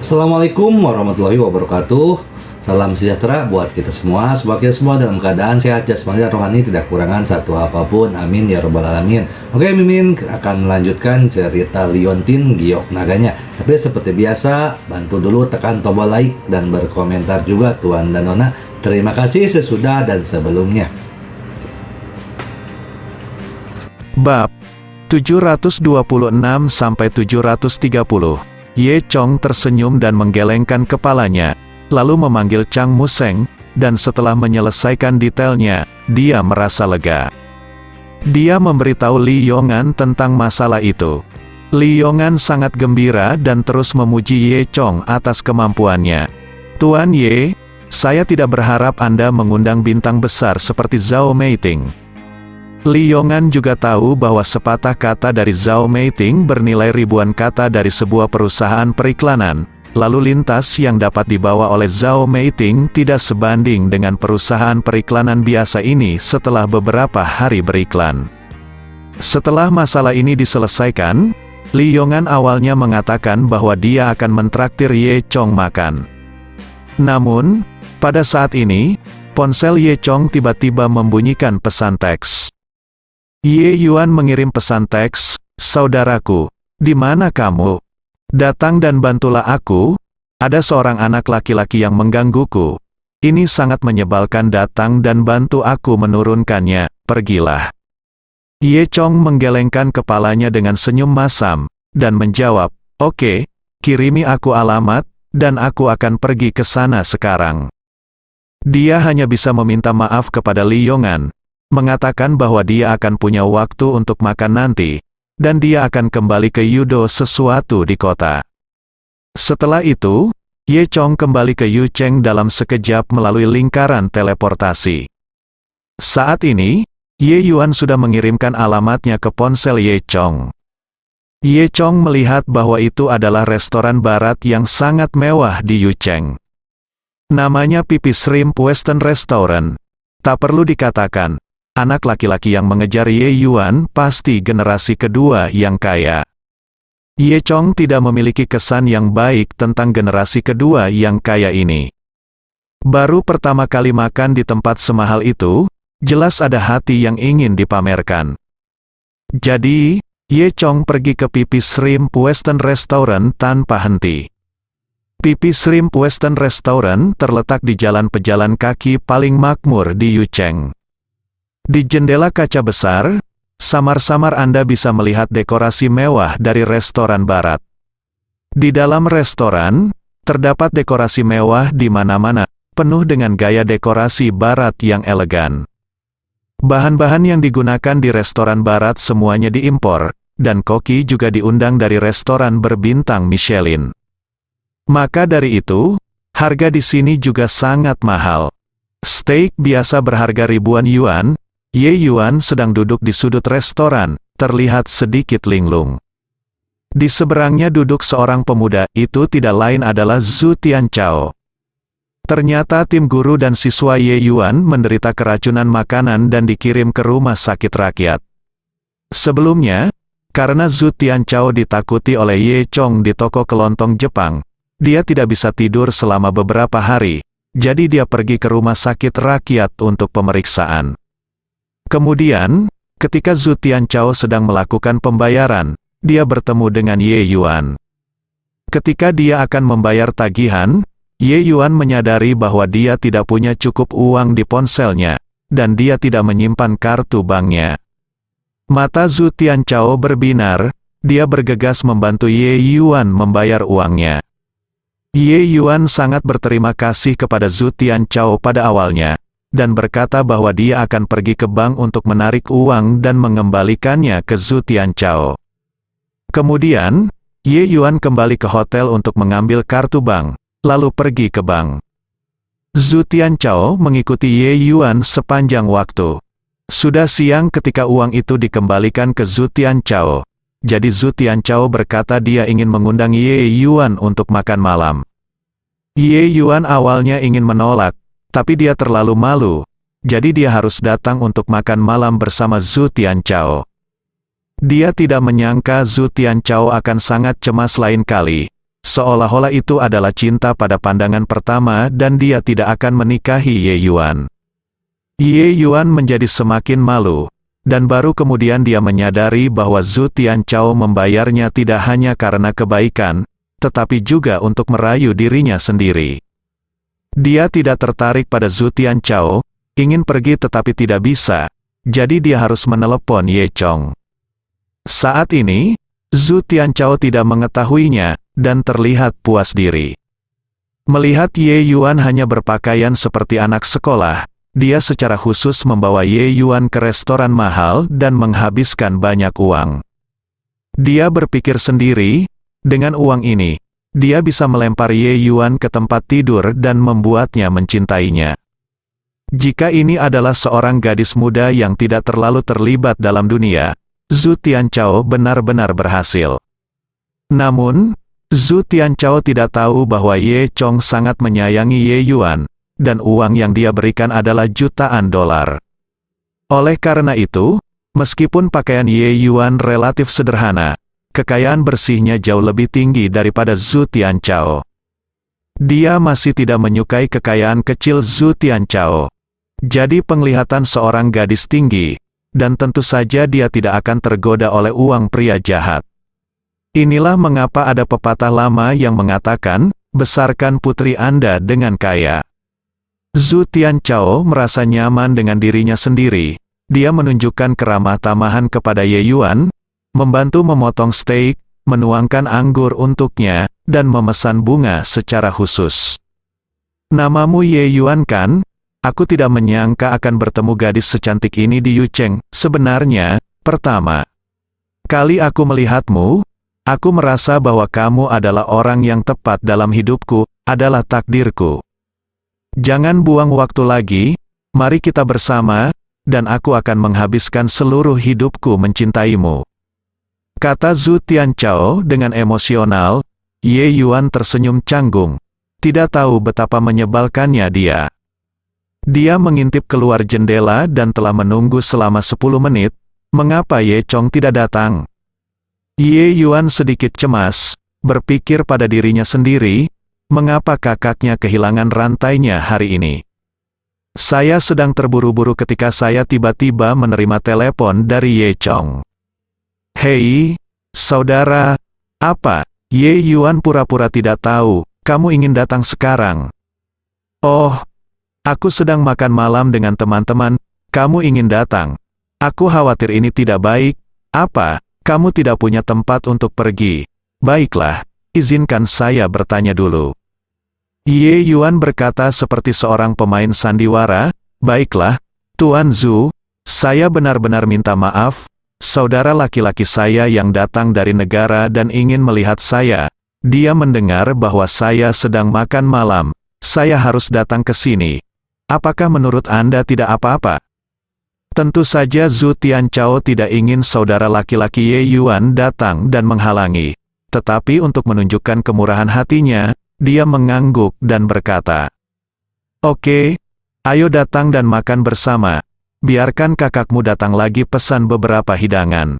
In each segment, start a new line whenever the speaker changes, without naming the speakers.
Assalamualaikum warahmatullahi wabarakatuh. Salam sejahtera buat kita semua. Semoga kita semua dalam keadaan sehat jasmani dan rohani, tidak kurangan satu apapun. Amin ya robbal alamin. Oke, Mimin akan melanjutkan cerita Liontin Giok Naganya. Tapi seperti biasa, bantu dulu tekan tombol like dan berkomentar juga Tuan dan Nona. Terima kasih sesudah dan sebelumnya.
Bab 726 sampai 730. Ye Chong tersenyum dan menggelengkan kepalanya, lalu memanggil Chang Museng, dan setelah menyelesaikan detailnya, dia merasa lega. Dia memberitahu Li Yongan tentang masalah itu. Li Yongan sangat gembira dan terus memuji Ye Chong atas kemampuannya. "Tuan Ye, saya tidak berharap Anda mengundang bintang besar seperti Zhao Meiting." Li Yongan juga tahu bahwa sepatah kata dari Zhao Meiting bernilai ribuan kata dari sebuah perusahaan periklanan. Lalu lintas yang dapat dibawa oleh Zhao Meiting tidak sebanding dengan perusahaan periklanan biasa ini setelah beberapa hari beriklan. Setelah masalah ini diselesaikan, Li Yongan awalnya mengatakan bahwa dia akan mentraktir Ye Chong makan. Namun, pada saat ini, ponsel Ye Chong tiba-tiba membunyikan pesan teks. Ye Yuan mengirim pesan teks, "Saudaraku, di mana kamu? Datang dan bantulah aku. Ada seorang anak laki-laki yang menggangguku. Ini sangat menyebalkan, datang dan bantu aku menurunkannya, pergilah." Ye Chong menggelengkan kepalanya dengan senyum masam, dan menjawab, "Oke, kirimi aku alamat, dan aku akan pergi ke sana sekarang." Dia hanya bisa meminta maaf kepada Li Yongan, mengatakan bahwa dia akan punya waktu untuk makan nanti, dan dia akan kembali ke Yudo sesuatu di kota. Setelah itu, Ye Chong kembali ke Yu Cheng dalam sekejap melalui lingkaran teleportasi. Saat ini, Ye Yuan sudah mengirimkan alamatnya ke ponsel Ye Chong. Ye Chong melihat bahwa itu adalah restoran barat yang sangat mewah di Yu Cheng. Namanya Pipi Shrimp Western Restaurant. Tak perlu dikatakan, anak laki-laki yang mengejar Ye Yuan pasti generasi kedua yang kaya. Ye Chong tidak memiliki kesan yang baik tentang generasi kedua yang kaya ini. Baru pertama kali makan di tempat semahal itu, jelas ada hati yang ingin dipamerkan. Jadi, Ye Chong pergi ke Pipi Shrimp Western Restaurant tanpa henti. Pipi Shrimp Western Restaurant terletak di jalan pejalan kaki paling makmur di Yu Cheng. Di jendela kaca besar, samar-samar Anda bisa melihat dekorasi mewah dari restoran barat. Di dalam restoran, terdapat dekorasi mewah di mana-mana, penuh dengan gaya dekorasi barat yang elegan. Bahan-bahan yang digunakan di restoran barat semuanya diimpor, dan koki juga diundang dari restoran berbintang Michelin. Maka dari itu, harga di sini juga sangat mahal. Steak biasa berharga ribuan yuan. Ye Yuan sedang duduk di sudut restoran, terlihat sedikit linglung. Di seberangnya duduk seorang pemuda, itu tidak lain adalah Zhu Tianchao. Ternyata tim guru dan siswa Ye Yuan menderita keracunan makanan dan dikirim ke rumah sakit rakyat. Sebelumnya, karena Zhu Tianchao ditakuti oleh Ye Chong di toko kelontong Jepang, dia tidak bisa tidur selama beberapa hari, jadi dia pergi ke rumah sakit rakyat untuk pemeriksaan. Kemudian, ketika Zhu Tianchao sedang melakukan pembayaran, dia bertemu dengan Ye Yuan. Ketika dia akan membayar tagihan, Ye Yuan menyadari bahwa dia tidak punya cukup uang di ponselnya, dan dia tidak menyimpan kartu banknya. Mata Zhu Tianchao berbinar, dia bergegas membantu Ye Yuan membayar uangnya. Ye Yuan sangat berterima kasih kepada Zhu Tianchao pada awalnya, dan berkata bahwa dia akan pergi ke bank untuk menarik uang dan mengembalikannya ke Zhu Tianchao. Kemudian, Ye Yuan kembali ke hotel untuk mengambil kartu bank, lalu pergi ke bank. Zhu Tianchao mengikuti Ye Yuan sepanjang waktu. Sudah siang ketika uang itu dikembalikan ke Zhu Tianchao. Jadi Zhu Tianchao berkata dia ingin mengundang Ye Yuan untuk makan malam. Ye Yuan awalnya ingin menolak, tapi dia terlalu malu, jadi dia harus datang untuk makan malam bersama Zhu Tianchao. Dia tidak menyangka Zhu Tianchao akan sangat cemas lain kali, seolah-olah itu adalah cinta pada pandangan pertama dan dia tidak akan menikahi Ye Yuan. Ye Yuan menjadi semakin malu, dan baru kemudian dia menyadari bahwa Zhu Tianchao membayarnya tidak hanya karena kebaikan, tetapi juga untuk merayu dirinya sendiri. Dia tidak tertarik pada Zhu Tianchao, ingin pergi tetapi tidak bisa, jadi dia harus menelepon Ye Chong. Saat ini, Zhu Tianchao tidak mengetahuinya, dan terlihat puas diri. Melihat Ye Yuan hanya berpakaian seperti anak sekolah, dia secara khusus membawa Ye Yuan ke restoran mahal dan menghabiskan banyak uang. Dia berpikir sendiri, dengan uang ini, dia bisa melempar Ye Yuan ke tempat tidur dan membuatnya mencintainya. Jika ini adalah seorang gadis muda yang tidak terlalu terlibat dalam dunia, Zhu Tianchao benar-benar berhasil. Namun, Zhu Tianchao tidak tahu bahwa Ye Chong sangat menyayangi Ye Yuan, dan uang yang dia berikan adalah jutaan dolar. Oleh karena itu, meskipun pakaian Ye Yuan relatif sederhana, kekayaan bersihnya jauh lebih tinggi daripada Zhu Tianchao. Dia masih tidak menyukai kekayaan kecil Zhu Tianchao. Jadi penglihatan seorang gadis tinggi, dan tentu saja dia tidak akan tergoda oleh uang pria jahat. Inilah mengapa ada pepatah lama yang mengatakan, besarkan putri Anda dengan kaya. Zhu Tianchao merasa nyaman dengan dirinya sendiri. Dia menunjukkan keramah tamahan kepada Ye Yuan, membantu memotong steak, menuangkan anggur untuknya, dan memesan bunga secara khusus. Namamu Ye Yuan kan? Aku tidak menyangka akan bertemu gadis secantik ini di Yucheng. Sebenarnya, pertama kali aku melihatmu, aku merasa bahwa kamu adalah orang yang tepat dalam hidupku, adalah takdirku. Jangan buang waktu lagi, mari kita bersama, dan aku akan menghabiskan seluruh hidupku mencintaimu. Kata Zhu Tianchao dengan emosional. Ye Yuan tersenyum canggung. Tidak tahu betapa menyebalkannya dia. Dia mengintip keluar jendela dan telah menunggu selama 10 menit, mengapa Ye Chong tidak datang? Ye Yuan sedikit cemas, berpikir pada dirinya sendiri, mengapa kakaknya kehilangan rantainya hari ini? Saya sedang terburu-buru ketika saya tiba-tiba menerima telepon dari Ye Chong. Hei, saudara, apa? Ye Yuan pura-pura tidak tahu, kamu ingin datang sekarang. Oh, aku sedang makan malam dengan teman-teman, kamu ingin datang. Aku khawatir ini tidak baik. Apa, kamu tidak punya tempat untuk pergi? Baiklah, izinkan saya bertanya dulu. Ye Yuan berkata seperti seorang pemain sandiwara, baiklah, Tuan Zhu, saya benar-benar minta maaf, saudara laki-laki saya yang datang dari negara dan ingin melihat saya. Dia mendengar bahwa saya sedang makan malam, saya harus datang ke sini. Apakah menurut Anda tidak apa-apa? Tentu saja Zhu Tianchao tidak ingin saudara laki-laki Ye Yuan datang dan menghalangi. Tetapi untuk menunjukkan kemurahan hatinya, dia mengangguk dan berkata, "Oke, ayo datang dan makan bersama. Biarkan kakakmu datang lagi pesan beberapa hidangan."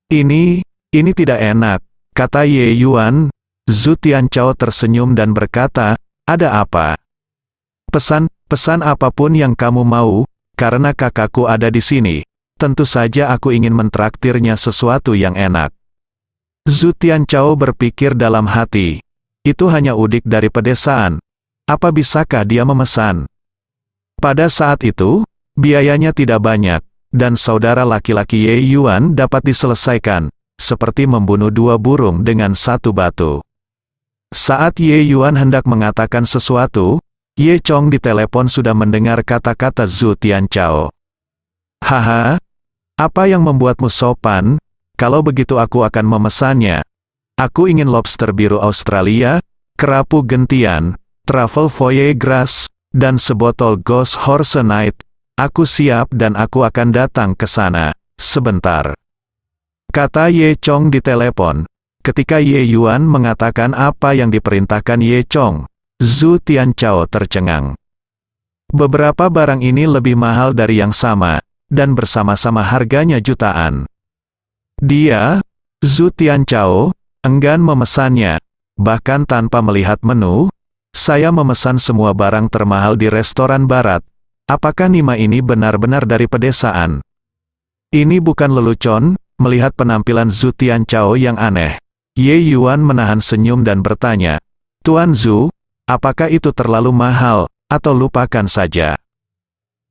Ini tidak enak, kata Ye Yuan. Zhu Tianchao tersenyum dan berkata, "Ada apa? Pesan apapun yang kamu mau, karena kakakku ada di sini. Tentu saja aku ingin mentraktirnya sesuatu yang enak." Zhu Tianchao berpikir dalam hati, itu hanya udik dari pedesaan. Apa bisakah dia memesan? Pada saat itu, biayanya tidak banyak, dan saudara laki-laki Ye Yuan dapat diselesaikan, seperti membunuh 2 burung dengan 1 batu. Saat Ye Yuan hendak mengatakan sesuatu, Ye Chong di telepon sudah mendengar kata-kata Zhu Tianchao. "Haha, apa yang membuatmu sopan? Kalau begitu aku akan memesannya. Aku ingin lobster biru Australia, kerapu gentian, truffle foie gras, dan sebotol Ghost Horse Night. Aku siap dan aku akan datang ke sana, sebentar," kata Ye Chong di telepon. Ketika Ye Yuan mengatakan apa yang diperintahkan Ye Chong, Zhu Tianchao tercengang. Beberapa barang ini lebih mahal dari yang sama, dan bersama-sama harganya jutaan. Dia, Zhu Tianchao, enggan memesannya. bahkan tanpa melihat menu. Saya memesan semua barang termahal di restoran barat. Apakah Nima ini benar-benar dari pedesaan? Ini bukan lelucon, melihat penampilan Zhu Tianchao yang aneh. Ye Yuan menahan senyum dan bertanya, Tuan Zhu, apakah itu terlalu mahal, atau lupakan saja?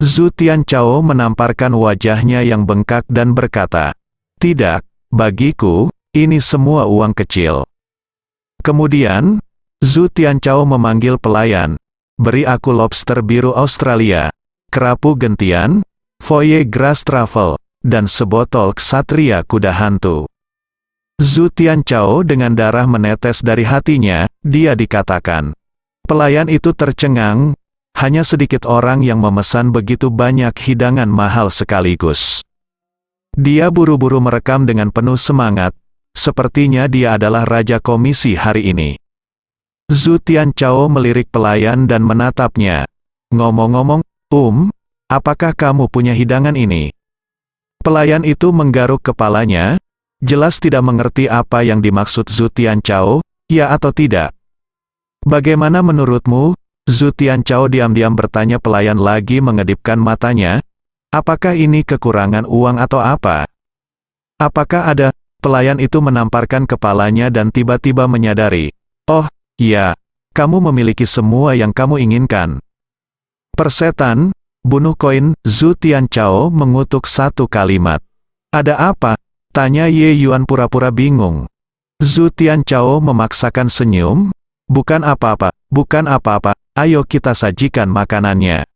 Zhu Tianchao menamparkan wajahnya yang bengkak dan berkata, tidak, bagiku, ini semua uang kecil. Kemudian, Zhu Tianchao memanggil pelayan, beri aku lobster biru Australia, kerapu gentian, foie gras truffle, dan sebotol ksatria kuda hantu. Zhu Tianchao dengan darah menetes dari hatinya, dia dikatakan. Pelayan itu tercengang, hanya sedikit orang yang memesan begitu banyak hidangan mahal sekaligus. Dia buru-buru merekam dengan penuh semangat, sepertinya dia adalah raja komisi hari ini. Zhu Tianchao melirik pelayan dan menatapnya. Ngomong-ngomong, apakah kamu punya hidangan ini? Pelayan itu menggaruk kepalanya, jelas tidak mengerti apa yang dimaksud Zhu Tianchao, ya atau tidak. Bagaimana menurutmu? Zhu Tianchao diam-diam bertanya. Pelayan lagi mengedipkan matanya. Apakah ini kekurangan uang atau apa? Apakah ada? Pelayan itu menamparkan kepalanya dan tiba-tiba menyadari. Oh, ya, kamu memiliki semua yang kamu inginkan. Persetan, bunuh koin. Zhu Tianchao mengutuk satu kalimat. Ada apa? Tanya Ye Yuan pura-pura bingung. Zhu Tianchao memaksakan senyum. Bukan apa-apa, bukan apa-apa, ayo kita sajikan makanannya.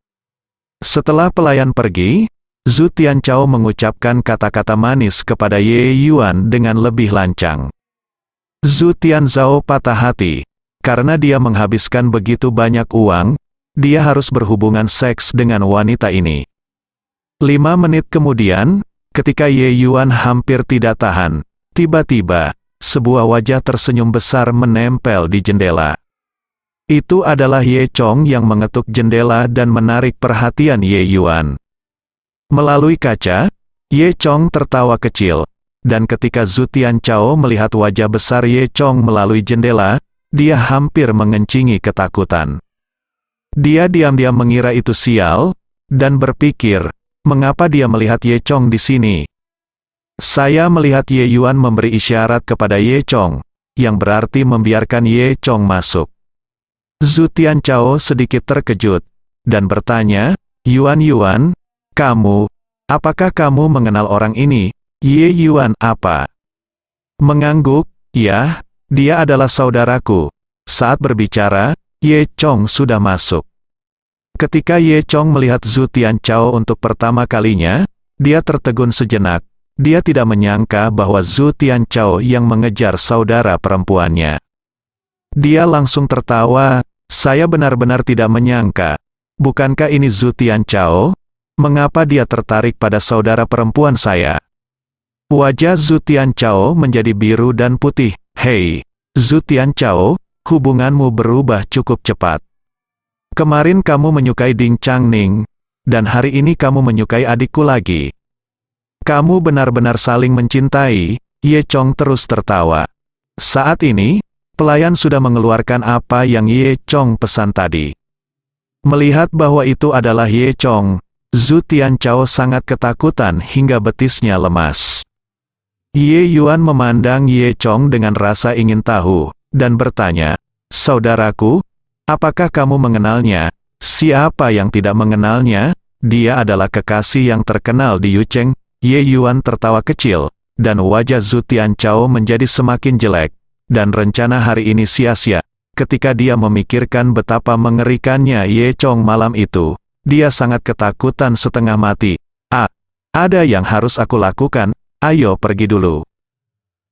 Setelah pelayan pergi, Zhu Tianchao mengucapkan kata-kata manis kepada Ye Yuan dengan lebih lancang. Zhu Tianzhao patah hati. Karena dia menghabiskan begitu banyak uang, dia harus berhubungan seks dengan wanita ini. 5 menit kemudian, ketika Ye Yuan hampir tidak tahan, tiba-tiba, sebuah wajah tersenyum besar menempel di jendela. Itu adalah Ye Chong yang mengetuk jendela dan menarik perhatian Ye Yuan. Melalui kaca, Ye Chong tertawa kecil, dan ketika Zhu Tianchao melihat wajah besar Ye Chong melalui jendela, dia hampir mengencingi ketakutan. Dia diam-diam mengira itu sial, dan berpikir, mengapa dia melihat Ye Chong di sini? Saya melihat Ye Yuan memberi isyarat kepada Ye Chong, yang berarti membiarkan Ye Chong masuk. Zhu Tianchao sedikit terkejut, dan bertanya, Yuan, apakah kamu mengenal orang ini? Ye Yuan apa? Mengangguk, ya, dia adalah saudaraku. Saat berbicara, Ye Chong sudah masuk. Ketika Ye Chong melihat Zhu Tianchao untuk pertama kalinya, dia tertegun sejenak. Dia tidak menyangka bahwa Zhu Tianchao yang mengejar saudara perempuannya. Dia langsung tertawa, saya benar-benar tidak menyangka. Bukankah ini Zhu Tianchao? Mengapa dia tertarik pada saudara perempuan saya? Wajah Zhu Tianchao menjadi biru dan putih. Hei, Zhu Tianchao, hubunganmu berubah cukup cepat. Kemarin kamu menyukai Ding Changning, dan hari ini kamu menyukai adikku lagi. Kamu benar-benar saling mencintai. Ye Chong terus tertawa. Saat ini, pelayan sudah mengeluarkan apa yang Ye Chong pesan tadi. Melihat bahwa itu adalah Ye Chong, Zhu Tianchao sangat ketakutan hingga betisnya lemas. Ye Yuan memandang Ye Chong dengan rasa ingin tahu, dan bertanya, saudaraku, apakah kamu mengenalnya? Siapa yang tidak mengenalnya? Dia adalah kekasih yang terkenal di Yucheng. Ye Yuan tertawa kecil, dan wajah Zhu Tianchao menjadi semakin jelek, dan rencana hari ini sia-sia. Ketika dia memikirkan betapa mengerikannya Ye Chong malam itu, dia sangat ketakutan setengah mati. Ada yang harus aku lakukan, ayo pergi dulu.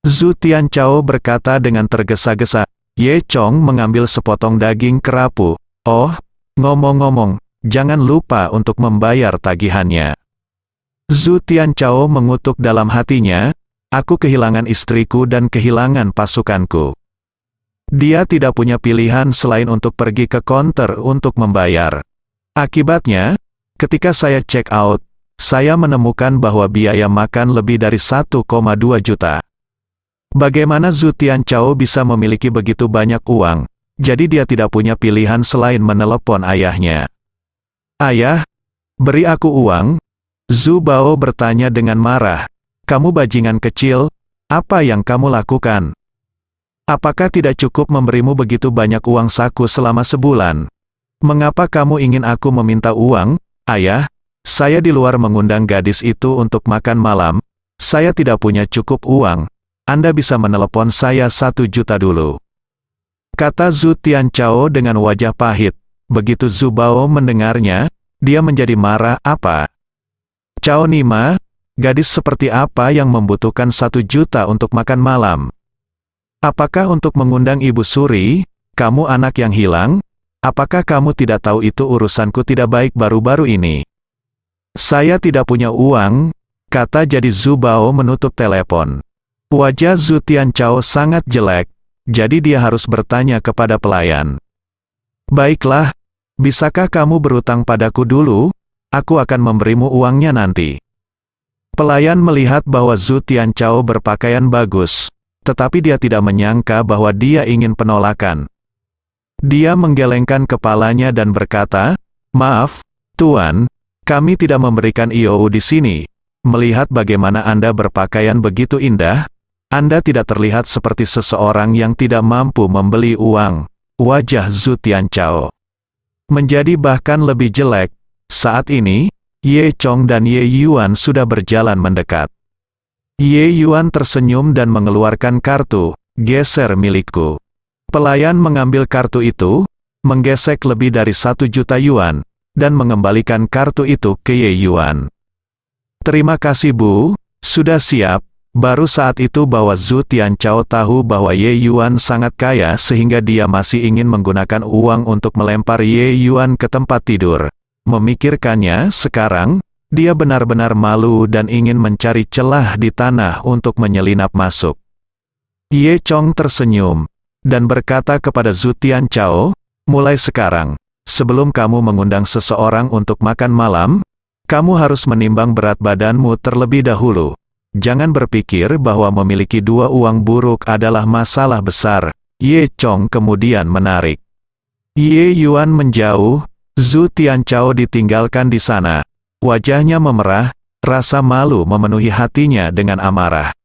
Zhu Tianchao berkata dengan tergesa-gesa. Ye Chong mengambil sepotong daging kerapu. Oh, ngomong-ngomong, jangan lupa untuk membayar tagihannya. Zhu Tianchao mengutuk dalam hatinya, aku kehilangan istriku dan kehilangan pasukanku. Dia tidak punya pilihan selain untuk pergi ke konter untuk membayar. Akibatnya, ketika saya check out, saya menemukan bahwa biaya makan lebih dari 1,2 juta. Bagaimana Zhu Tianchao bisa memiliki begitu banyak uang? Jadi dia tidak punya pilihan selain menelepon ayahnya. Ayah, beri aku uang. Zhu Bao bertanya dengan marah. Kamu bajingan kecil, apa yang kamu lakukan? Apakah tidak cukup memberimu begitu banyak uang saku selama sebulan? Mengapa kamu ingin aku meminta uang? Ayah, saya di luar mengundang gadis itu untuk makan malam. Saya tidak punya cukup uang. Anda bisa menelepon saya 1 juta dulu. Kata Zhu Tianchao dengan wajah pahit. Begitu Zhu Bao mendengarnya, dia menjadi marah. Apa? Cao Nima, gadis seperti apa yang membutuhkan 1 juta untuk makan malam? Apakah untuk mengundang Ibu Suri? Kamu anak yang hilang? Apakah kamu tidak tahu itu urusanku tidak baik baru-baru ini? Saya tidak punya uang, kata jadi Zhu Bao menutup telepon. Wajah Zhu Tianchao sangat jelek, jadi dia harus bertanya kepada pelayan. Baiklah, bisakah kamu berutang padaku dulu? Aku akan memberimu uangnya nanti. Pelayan melihat bahwa Zhu Tianchao berpakaian bagus, tetapi dia tidak menyangka bahwa dia ingin penolakan. Dia menggelengkan kepalanya dan berkata, "Maaf, Tuan, kami tidak memberikan IOU di sini. Melihat bagaimana Anda berpakaian begitu indah, Anda tidak terlihat seperti seseorang yang tidak mampu membeli uang." Wajah Zhu Tianchao menjadi bahkan lebih jelek. Saat ini, Ye Chong dan Ye Yuan sudah berjalan mendekat. Ye Yuan tersenyum dan mengeluarkan kartu, "Geser milikku." Pelayan mengambil kartu itu, menggesek lebih dari 1 juta yuan, dan mengembalikan kartu itu ke Ye Yuan. "Terima kasih Bu, sudah siap." Baru saat itu bahwa Zhu Tianchao tahu bahwa Ye Yuan sangat kaya sehingga dia masih ingin menggunakan uang untuk melempar Ye Yuan ke tempat tidur. Memikirkannya sekarang, dia benar-benar malu dan ingin mencari celah di tanah untuk menyelinap masuk. Ye Chong tersenyum, dan berkata kepada Zhu Tianchao, "Mulai sekarang, sebelum kamu mengundang seseorang untuk makan malam, kamu harus menimbang berat badanmu terlebih dahulu. Jangan berpikir bahwa memiliki 2 uang buruk adalah masalah besar." Ye Chong kemudian menarik. Ye Yuan menjauh, Zhu Tianchao ditinggalkan di sana. Wajahnya memerah, rasa malu memenuhi hatinya dengan amarah.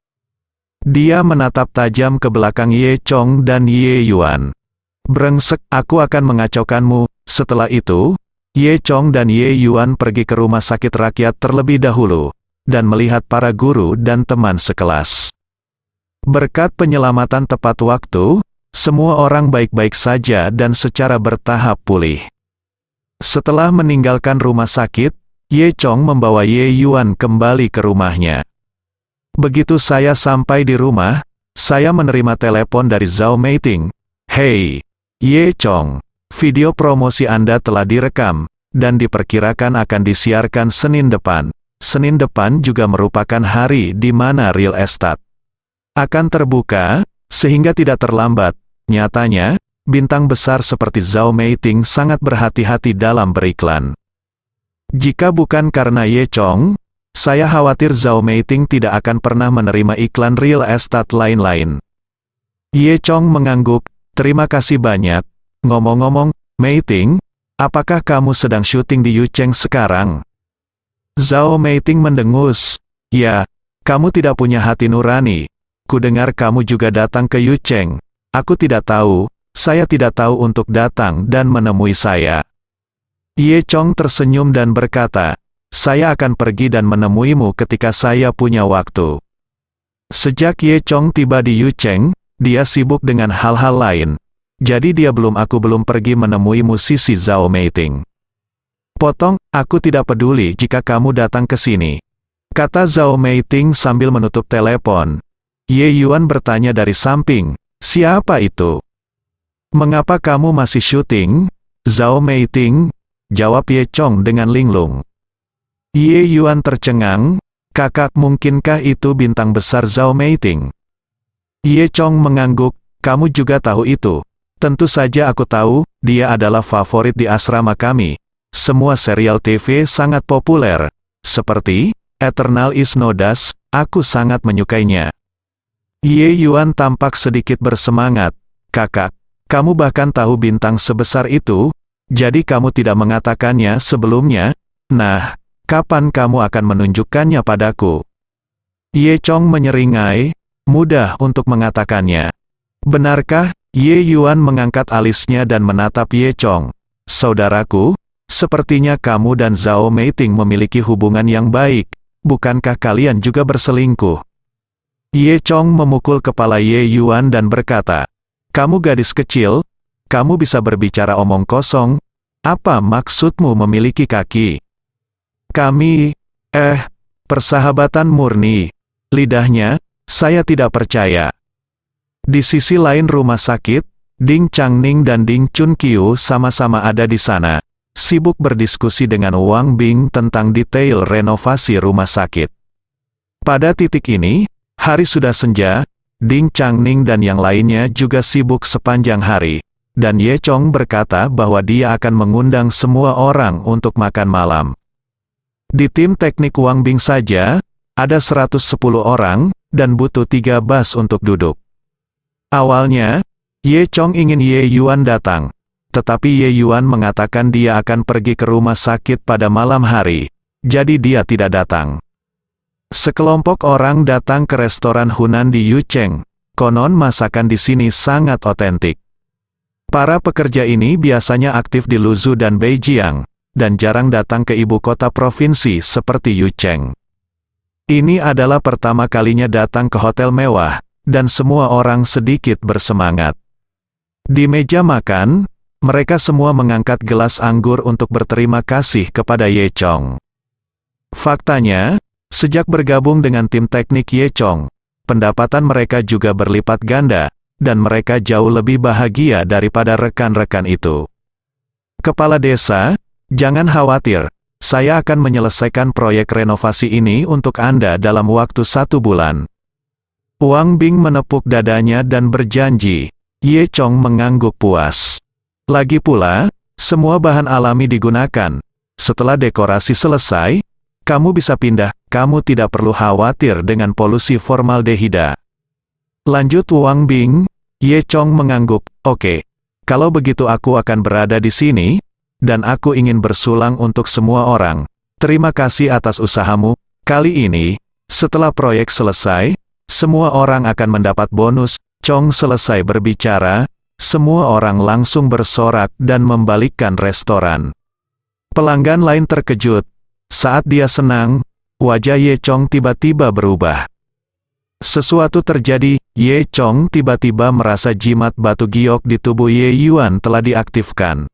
Dia menatap tajam ke belakang Ye Chong dan Ye Yuan. "Brengsek, aku akan mengacaukanmu." Setelah itu, Ye Chong dan Ye Yuan pergi ke rumah sakit rakyat terlebih dahulu, dan melihat para guru dan teman sekelas. Berkat penyelamatan tepat waktu, semua orang baik-baik saja dan secara bertahap pulih. Setelah meninggalkan rumah sakit, Ye Chong membawa Ye Yuan kembali ke rumahnya. Begitu saya sampai di rumah, saya menerima telepon dari Zhao Meiting. "Hei, Ye Chong, video promosi Anda telah direkam, dan diperkirakan akan disiarkan Senin depan. Senin depan juga merupakan hari di mana real estate akan terbuka, sehingga tidak terlambat." Nyatanya, bintang besar seperti Zhao Meiting sangat berhati-hati dalam beriklan. Jika bukan karena Ye Chong, saya khawatir Zhao Meiting tidak akan pernah menerima iklan real estate lain-lain. Ye Chong mengangguk, "Terima kasih banyak. Ngomong-ngomong, Meiting, apakah kamu sedang syuting di Yucheng sekarang?" Zhao Meiting mendengus. "Ya, kamu tidak punya hati nurani. Kudengar kamu juga datang ke Yucheng." "Aku tidak tahu, saya tidak tahu untuk datang dan menemui saya." Ye Chong tersenyum dan berkata, "Saya akan pergi dan menemuimu ketika saya punya waktu." Sejak Ye Chong tiba di Yucheng, dia sibuk dengan hal-hal lain. Jadi aku belum pergi menemui musisi Zhao Meiting. "Potong, aku tidak peduli jika kamu datang ke sini," kata Zhao Meiting sambil menutup telepon. Ye Yuan bertanya dari samping, "Siapa itu? Mengapa kamu masih syuting?" "Zhao Meiting," jawab Ye Chong dengan linglung. Ye Yuan tercengang, "Kakak, mungkinkah itu bintang besar Zhao Meiting?" Ye Chong mengangguk, "Kamu juga tahu itu?" "Tentu saja aku tahu, dia adalah favorit di asrama kami. Semua serial TV sangat populer, seperti Eternal is No Dust, aku sangat menyukainya." Ye Yuan tampak sedikit bersemangat. Kakak, kamu bahkan tahu bintang sebesar itu, jadi kamu tidak mengatakannya sebelumnya? Nah, kapan kamu akan menunjukkannya padaku? Ye Chong menyeringai, mudah untuk mengatakannya. Benarkah? Ye Yuan mengangkat alisnya dan menatap Ye Chong. Saudaraku, sepertinya kamu dan Zhao Meiting memiliki hubungan yang baik, bukankah kalian juga berselingkuh? Ye Chong memukul kepala Ye Yuan dan berkata, kamu gadis kecil, kamu bisa berbicara omong kosong, apa maksudmu memiliki kaki? Kami, persahabatan murni. Lidahnya, saya tidak percaya. Di sisi lain rumah sakit, Ding Changning dan Ding Chunqiu sama-sama ada di sana, sibuk berdiskusi dengan Wang Bing tentang detail renovasi rumah sakit. Pada titik ini, hari sudah senja, Ding Changning dan yang lainnya juga sibuk sepanjang hari, dan Ye Chong berkata bahwa dia akan mengundang semua orang untuk makan malam. Di tim teknik Wang Bing saja, ada 110 orang, dan butuh 3 bus untuk duduk. Awalnya, Ye Chong ingin Ye Yuan datang, tetapi Ye Yuan mengatakan dia akan pergi ke rumah sakit pada malam hari, jadi dia tidak datang. Sekelompok orang datang ke restoran Hunan di Yucheng, konon masakan di sini sangat otentik. Para pekerja ini biasanya aktif di Luzhu dan Beijiang, dan jarang datang ke ibu kota provinsi seperti Yucheng. Ini adalah pertama kalinya datang ke hotel mewah, dan semua orang sedikit bersemangat. Di meja makan, mereka semua mengangkat gelas anggur untuk berterima kasih kepada Ye Chong. Faktanya, sejak bergabung dengan tim teknik Ye Chong, pendapatan mereka juga berlipat ganda, dan mereka jauh lebih bahagia daripada rekan-rekan itu. Kepala desa, jangan khawatir, saya akan menyelesaikan proyek renovasi ini untuk Anda dalam waktu 1 bulan. Wang Bing menepuk dadanya dan berjanji. Ye Chong mengangguk puas. Lagi pula, semua bahan alami digunakan. Setelah dekorasi selesai, kamu bisa pindah, kamu tidak perlu khawatir dengan polusi formaldehida. Lanjut Wang Bing, Ye Chong mengangguk, oke. Kalau begitu aku akan berada di sini, dan aku ingin bersulang untuk semua orang. Terima kasih atas usahamu. Kali ini, setelah proyek selesai, semua orang akan mendapat bonus. Chong selesai berbicara, semua orang langsung bersorak dan membalikkan restoran. Pelanggan lain terkejut. Saat dia senang, wajah Ye Chong tiba-tiba berubah. Sesuatu terjadi, Ye Chong tiba-tiba merasa jimat batu giok di tubuh Ye Yuan telah diaktifkan.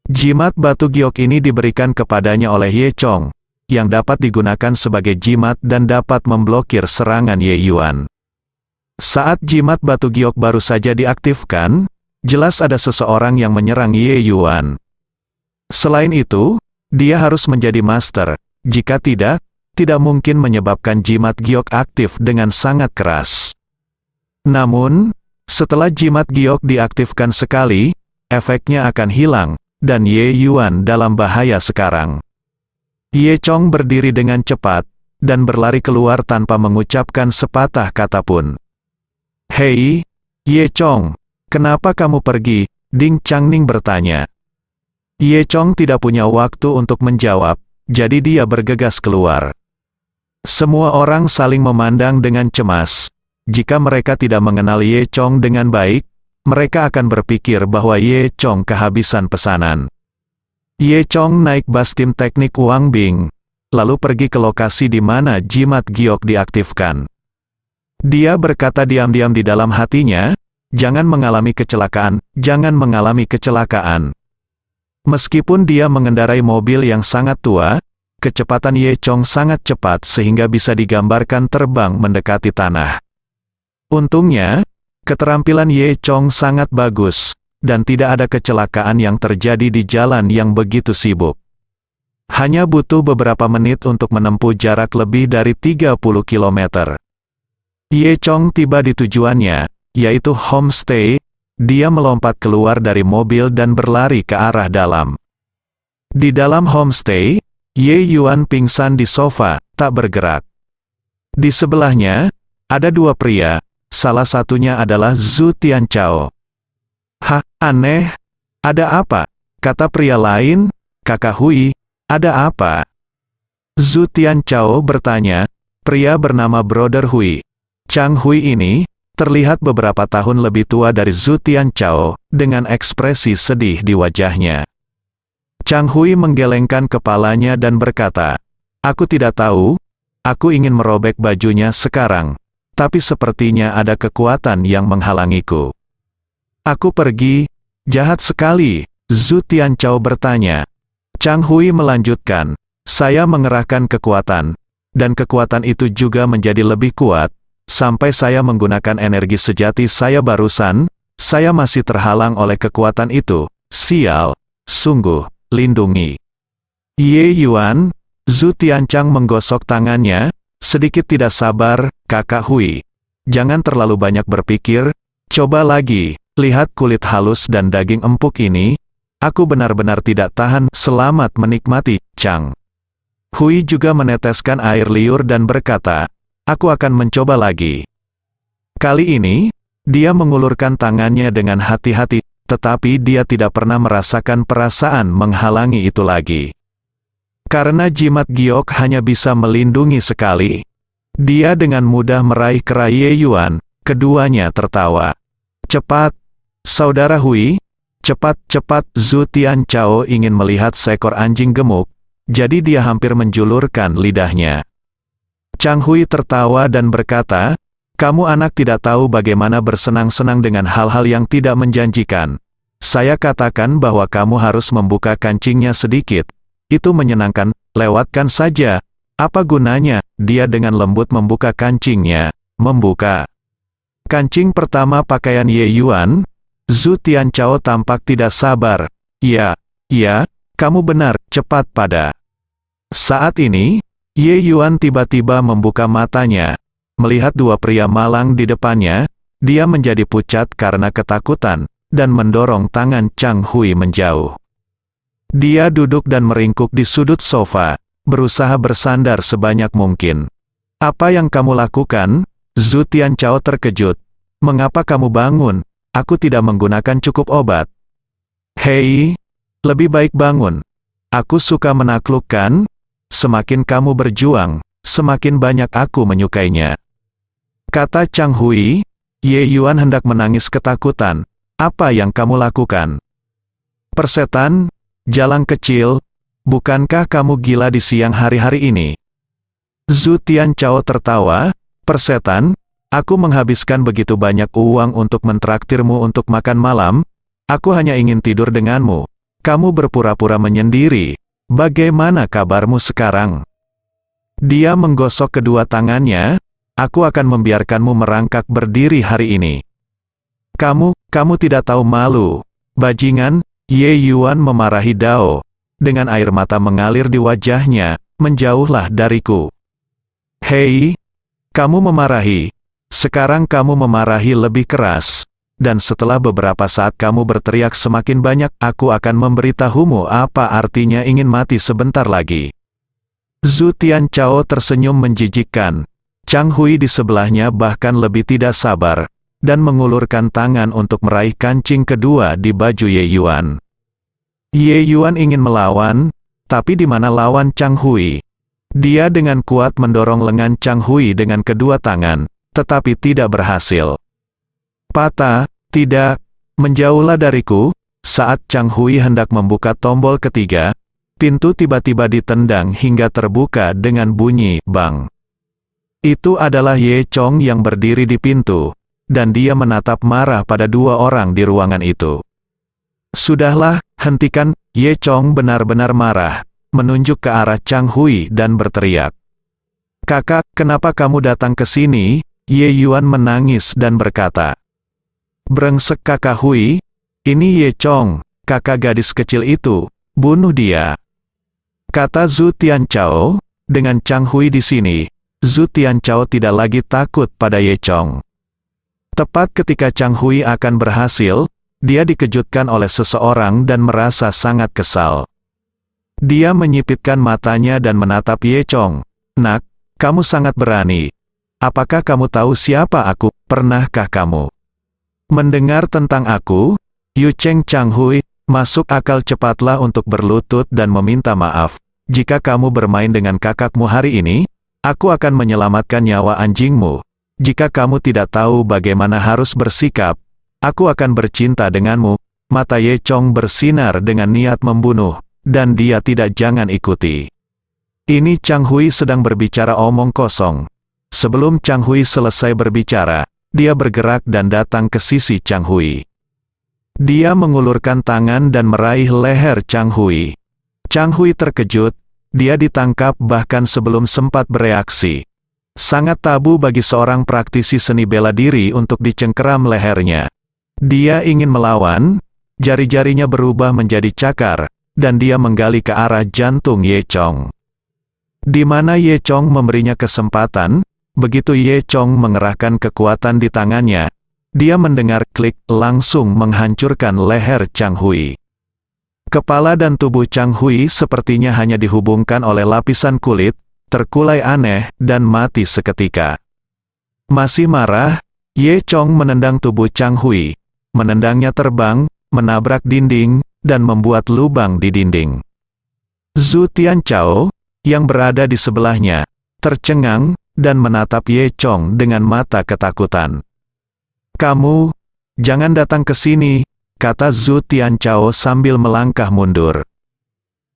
Jimat batu giok ini diberikan kepadanya oleh Ye Chong, yang dapat digunakan sebagai jimat dan dapat memblokir serangan Ye Yuan. Saat jimat batu giok baru saja diaktifkan, jelas ada seseorang yang menyerang Ye Yuan. Selain itu, dia harus menjadi master, jika tidak mungkin menyebabkan jimat giok aktif dengan sangat keras. Namun, setelah jimat giok diaktifkan sekali, efeknya akan hilang, dan Ye Yuan dalam bahaya sekarang. Ye Chong berdiri dengan cepat, dan berlari keluar tanpa mengucapkan sepatah kata pun. Hei, Ye Chong, kenapa kamu pergi? Ding Changning bertanya. Ye Chong tidak punya waktu untuk menjawab, jadi dia bergegas keluar. Semua orang saling memandang dengan cemas. Jika mereka tidak mengenal Ye Chong dengan baik, mereka akan berpikir bahwa Ye Chong kehabisan pesanan. Ye Chong naik bus tim teknik Wang Bing, lalu pergi ke lokasi di mana jimat giok diaktifkan. Dia berkata diam-diam di dalam hatinya, jangan mengalami kecelakaan, jangan mengalami kecelakaan. Meskipun dia mengendarai mobil yang sangat tua, kecepatan Ye Chong sangat cepat sehingga bisa digambarkan terbang mendekati tanah. Untungnya, keterampilan Ye Chong sangat bagus, dan tidak ada kecelakaan yang terjadi di jalan yang begitu sibuk. Hanya butuh beberapa menit untuk menempuh jarak lebih dari 30 km. Ye Chong tiba di tujuannya, yaitu homestay. Dia melompat keluar dari mobil dan berlari ke arah dalam. Di dalam homestay, Ye Yuan pingsan di sofa, tak bergerak. Di sebelahnya, ada dua pria, salah satunya adalah Zhu Tianchao. Hah, aneh? Ada apa? Kata pria lain. Kakak Hui, ada apa? Zhu Tianchao bertanya. Pria bernama Brother Hui. Chang Hui ini terlihat beberapa tahun lebih tua dari Zhu Tianchao, dengan ekspresi sedih di wajahnya. Chang Hui menggelengkan kepalanya dan berkata, "Aku tidak tahu, aku ingin merobek bajunya sekarang, tapi sepertinya ada kekuatan yang menghalangiku. Aku pergi, jahat sekali." Zhu Tianchao bertanya. Chang Hui melanjutkan, "Saya mengerahkan kekuatan, dan kekuatan itu juga menjadi lebih kuat, sampai saya menggunakan energi sejati saya barusan, saya masih terhalang oleh kekuatan itu. Sial, sungguh, lindungi." Ye Yuan, Zhu Tianchang menggosok tangannya, sedikit tidak sabar. Kakak Hui, jangan terlalu banyak berpikir, coba lagi, lihat kulit halus dan daging empuk ini, aku benar-benar tidak tahan. Selamat menikmati, Chang. Hui juga meneteskan air liur dan berkata, "Aku akan mencoba lagi." Kali ini, dia mengulurkan tangannya dengan hati-hati, tetapi dia tidak pernah merasakan perasaan menghalangi itu lagi. Karena jimat giok hanya bisa melindungi sekali, dia dengan mudah meraih kera Ye Yuan. Keduanya tertawa. "Cepat, Saudara Hui, cepat, cepat." Zhu Tianchao ingin melihat seekor anjing gemuk, jadi dia hampir menjulurkan lidahnya. Chang Hui tertawa dan berkata, "Kamu anak tidak tahu bagaimana bersenang-senang dengan hal-hal yang tidak menjanjikan. Saya katakan bahwa kamu harus membuka kancingnya sedikit. Itu menyenangkan, lewatkan saja. Apa gunanya?" Dia dengan lembut membuka kancingnya. Membuka kancing pertama pakaian Ye Yuan. Zhu Tianchao tampak tidak sabar. "Ya, ya, kamu benar, cepat pada." Saat ini, Ye Yuan tiba-tiba membuka matanya. Melihat dua pria malang di depannya, dia menjadi pucat karena ketakutan, dan mendorong tangan Chang Hui menjauh. Dia duduk dan meringkuk di sudut sofa, berusaha bersandar sebanyak mungkin. "Apa yang kamu lakukan?" Zhu Tianchao terkejut. "Mengapa kamu bangun? Aku tidak menggunakan cukup obat." "Hei, lebih baik bangun. Aku suka menaklukkan. Semakin kamu berjuang, semakin banyak aku menyukainya," kata Chang Hui. Ye Yuan hendak menangis ketakutan. "Apa yang kamu lakukan? Persetan, jalang kecil, bukankah kamu gila di siang hari-hari ini?" Zhu Tianchao tertawa. "Persetan, aku menghabiskan begitu banyak uang untuk mentraktirmu untuk makan malam, aku hanya ingin tidur denganmu. Kamu berpura-pura menyendiri. Bagaimana kabarmu sekarang?" Dia menggosok kedua tangannya. "Aku akan membiarkanmu merangkak berdiri hari ini. Kamu tidak tahu malu, bajingan." Ye Yuan memarahi Dao. Dengan air mata mengalir di wajahnya, "Menjauhlah dariku." "Hei, kamu memarahi. Sekarang kamu memarahi lebih keras. Dan setelah beberapa saat kamu berteriak semakin banyak, aku akan memberitahumu apa artinya ingin mati sebentar lagi." Zhu Tianchao tersenyum menjijikkan. Chang Hui di sebelahnya bahkan lebih tidak sabar, dan mengulurkan tangan untuk meraih kancing kedua di baju Ye Yuan. Ye Yuan ingin melawan, tapi di mana lawan Chang Hui? Dia dengan kuat mendorong lengan Chang Hui dengan kedua tangan, tetapi tidak berhasil. "Patah, tidak, menjauhlah dariku." Saat Chang Hui hendak membuka tombol ketiga, pintu tiba-tiba ditendang hingga terbuka dengan bunyi bang. Itu adalah Ye Chong yang berdiri di pintu, dan dia menatap marah pada dua orang di ruangan itu. "Sudahlah, hentikan." Ye Chong benar-benar marah, menunjuk ke arah Chang Hui dan berteriak, "Kakak, kenapa kamu datang ke sini?" Ye Yuan menangis dan berkata, "Brengsek Kakak Hui, ini Ye Chong, kakak gadis kecil itu, bunuh dia," kata Zhu Tianchao. Dengan Chang Hui di sini, Zhu Tianchao tidak lagi takut pada Ye Chong. Tepat ketika Chang Hui akan berhasil, dia dikejutkan oleh seseorang dan merasa sangat kesal. Dia menyipitkan matanya dan menatap Ye Chong. "Nak, kamu sangat berani. Apakah kamu tahu siapa aku?" pernahkah kamu mendengar tentang aku? Yu Cheng Chang Hui, masuk akal, cepatlah untuk berlutut dan meminta maaf. Jika kamu bermain dengan kakakmu hari ini, aku akan menyelamatkan nyawa anjingmu. Jika kamu tidak tahu bagaimana harus bersikap, aku akan bercinta denganmu. Mata Ye Chong bersinar dengan niat membunuh, dan dia tidak jangan ikuti. Ini Chang Hui sedang berbicara omong kosong. Sebelum Chang Hui selesai berbicara, dia bergerak dan datang ke sisi Chang Hui. Dia mengulurkan tangan dan meraih leher Chang Hui. Chang Hui terkejut, dia ditangkap bahkan sebelum sempat bereaksi. Sangat tabu bagi seorang praktisi seni bela diri untuk dicengkeram lehernya. Dia ingin melawan, jari-jarinya berubah menjadi cakar, dan dia menggali ke arah jantung Ye Chong. Di mana Ye Chong memberinya kesempatan, begitu Ye Chong mengerahkan kekuatan di tangannya, dia mendengar klik, langsung menghancurkan leher Chang Hui. Kepala dan tubuh Chang Hui sepertinya hanya dihubungkan oleh lapisan kulit, terkulai aneh, dan mati seketika. Masih marah, Ye Chong menendang tubuh Chang Hui. Menendangnya terbang, menabrak dinding, dan membuat lubang di dinding. Zhu Tianchao, yang berada di sebelahnya, tercengang, dan menatap Ye Chong dengan mata ketakutan. Kamu, jangan datang ke sini, kata Zhu Tianchao sambil melangkah mundur.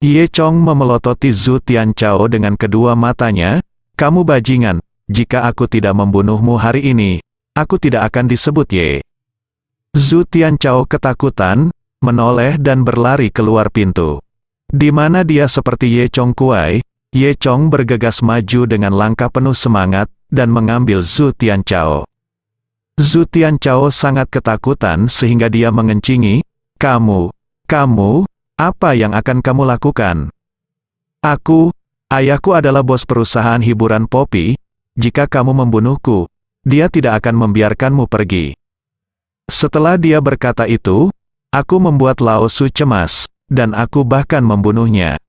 Ye Chong memelototi Zhu Tianchao dengan kedua matanya, kamu bajingan, jika aku tidak membunuhmu hari ini, aku tidak akan disebut Ye. Zhu Tianchao ketakutan, menoleh dan berlari keluar pintu. Di mana dia seperti Ye Chong Kuai, Ye Chong bergegas maju dengan langkah penuh semangat, dan mengambil Zhu Tianchao. Zhu Tianchao sangat ketakutan sehingga dia mengencingi, kamu, apa yang akan kamu lakukan? Ayahku adalah bos perusahaan hiburan Poppy, jika kamu membunuhku, dia tidak akan membiarkanmu pergi. Setelah dia berkata itu, aku membuat Lao Su cemas, dan aku bahkan membunuhnya.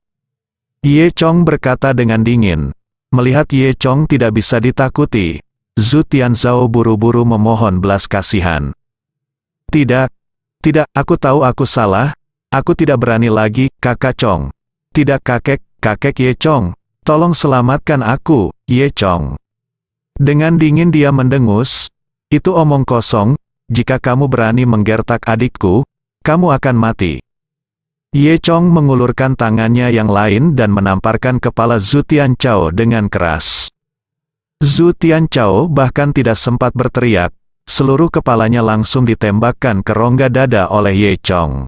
Ye Chong berkata dengan dingin. Melihat Ye Chong tidak bisa ditakuti, Zhu Tianzhao buru-buru memohon belas kasihan. Tidak, aku tahu aku salah, aku tidak berani lagi, kakak Chong. Tidak kakek Ye Chong, tolong selamatkan aku, Ye Chong. Dengan dingin dia mendengus, itu omong kosong, jika kamu berani menggertak adikku, kamu akan mati. Ye Chong mengulurkan tangannya yang lain dan menamparkan kepala Zhu Tianchao dengan keras. Zhu Tianchao bahkan tidak sempat berteriak, seluruh kepalanya langsung ditembakkan ke rongga dada oleh Ye Chong.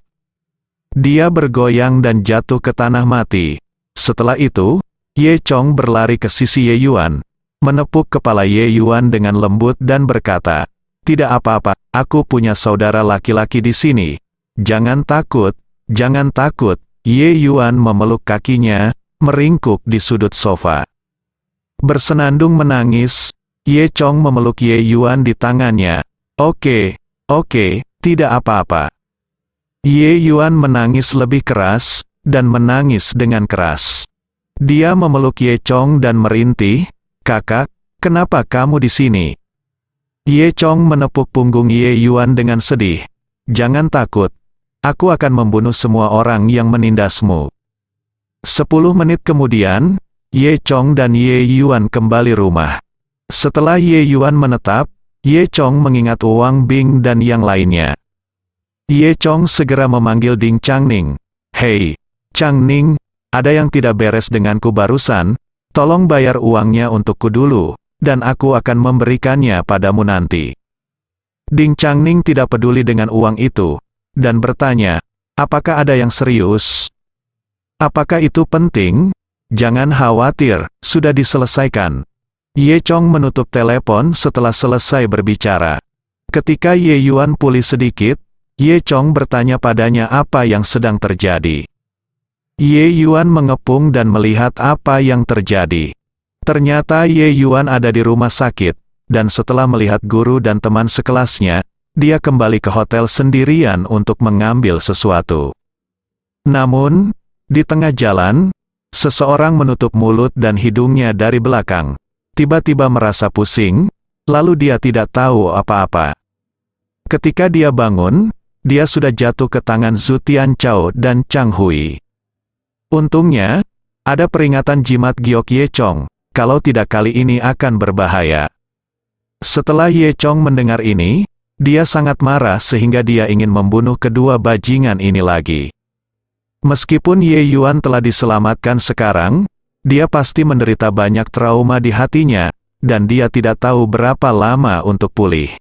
Dia bergoyang dan jatuh ke tanah mati. Setelah itu, Ye Chong berlari ke sisi Ye Yuan, menepuk kepala Ye Yuan dengan lembut dan berkata, tidak apa-apa, aku punya saudara laki-laki di sini. Jangan takut. Jangan takut, Ye Yuan memeluk kakinya, meringkuk di sudut sofa. Bersenandung menangis, Ye Chong memeluk Ye Yuan di tangannya. Oke, tidak apa-apa. Ye Yuan menangis lebih keras, dan menangis dengan keras. Dia memeluk Ye Chong dan merintih, kakak, kenapa kamu di sini? Ye Chong menepuk punggung Ye Yuan dengan sedih. Jangan takut. Aku akan membunuh semua orang yang menindasmu. 10 menit kemudian, Ye Chong dan Ye Yuan kembali rumah. Setelah Ye Yuan menetap, Ye Chong mengingat Wang Bing dan yang lainnya. Ye Chong segera memanggil Ding Changning. Hei, Changning, ada yang tidak beres denganku barusan, tolong bayar uangnya untukku dulu, dan aku akan memberikannya padamu nanti. Ding Changning tidak peduli dengan uang itu, dan bertanya, apakah ada yang serius? Apakah itu penting? Jangan khawatir, sudah diselesaikan. Ye Chong menutup telepon setelah selesai berbicara. Ketika Ye Yuan pulih sedikit, Ye Chong bertanya padanya apa yang sedang terjadi. Ye Yuan mengepung dan melihat apa yang terjadi. Ternyata Ye Yuan ada di rumah sakit, dan setelah melihat guru dan teman sekelasnya, dia kembali ke hotel sendirian untuk mengambil sesuatu. Namun, di tengah jalan, seseorang menutup mulut dan hidungnya dari belakang. Tiba-tiba merasa pusing, lalu dia tidak tahu apa-apa. Ketika dia bangun, dia sudah jatuh ke tangan Zhu Tianchao dan Chang Hui. Untungnya, ada peringatan jimat giok Ye Chong, kalau tidak kali ini akan berbahaya. Setelah Ye Chong mendengar ini, dia sangat marah sehingga dia ingin membunuh kedua bajingan ini lagi. Meskipun Ye Yuan telah diselamatkan sekarang, dia pasti menderita banyak trauma di hatinya, dan dia tidak tahu berapa lama untuk pulih.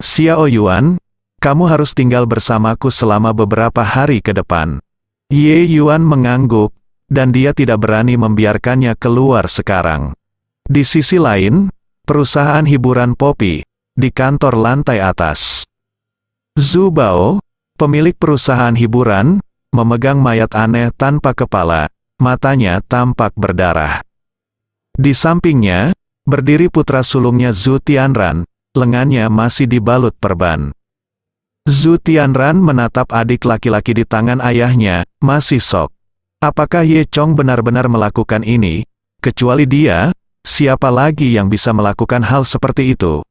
Xiao Yuan, kamu harus tinggal bersamaku selama beberapa hari ke depan. Ye Yuan mengangguk, dan dia tidak berani membiarkannya keluar sekarang. Di sisi lain, perusahaan hiburan Poppy, di kantor lantai atas. Zhu Bao, pemilik perusahaan hiburan, memegang mayat aneh tanpa kepala, matanya tampak berdarah. Di sampingnya, berdiri putra sulungnya Zhu Tianran, lengannya masih dibalut perban. Zhu Tianran menatap adik laki-laki di tangan ayahnya, masih shock. Apakah Ye Chong benar-benar melakukan ini? Kecuali dia, siapa lagi yang bisa melakukan hal seperti itu?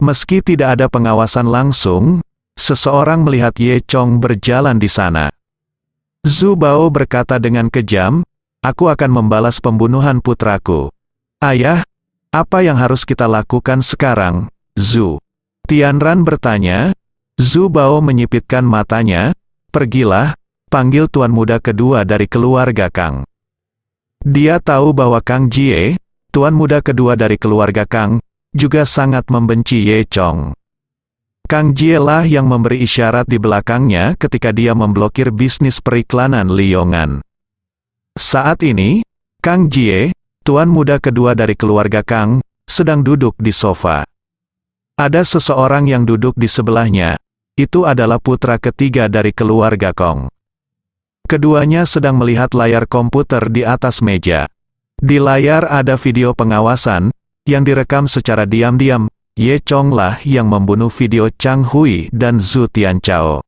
Meski tidak ada pengawasan langsung, seseorang melihat Ye Chong berjalan di sana. Zhu Bao berkata dengan kejam, aku akan membalas pembunuhan putraku. Ayah, apa yang harus kita lakukan sekarang, Zhu? Tianran bertanya. Zhu Bao menyipitkan matanya, pergilah, panggil tuan muda kedua dari keluarga Kang. Dia tahu bahwa Kang Jie, tuan muda kedua dari keluarga Kang, juga sangat membenci Ye Chong. Kang Jie lah yang memberi isyarat di belakangnya ketika dia memblokir bisnis periklanan Liyongan. Saat ini, Kang Jie, tuan muda kedua dari keluarga Kang, sedang duduk di sofa. Ada seseorang yang duduk di sebelahnya, itu adalah putra ketiga dari keluarga Kong. Keduanya sedang melihat layar komputer di atas meja. Di layar ada video pengawasan, yang direkam secara diam-diam. Ye Chong lah yang membunuh video Chang Hui dan Zhu Tianchao.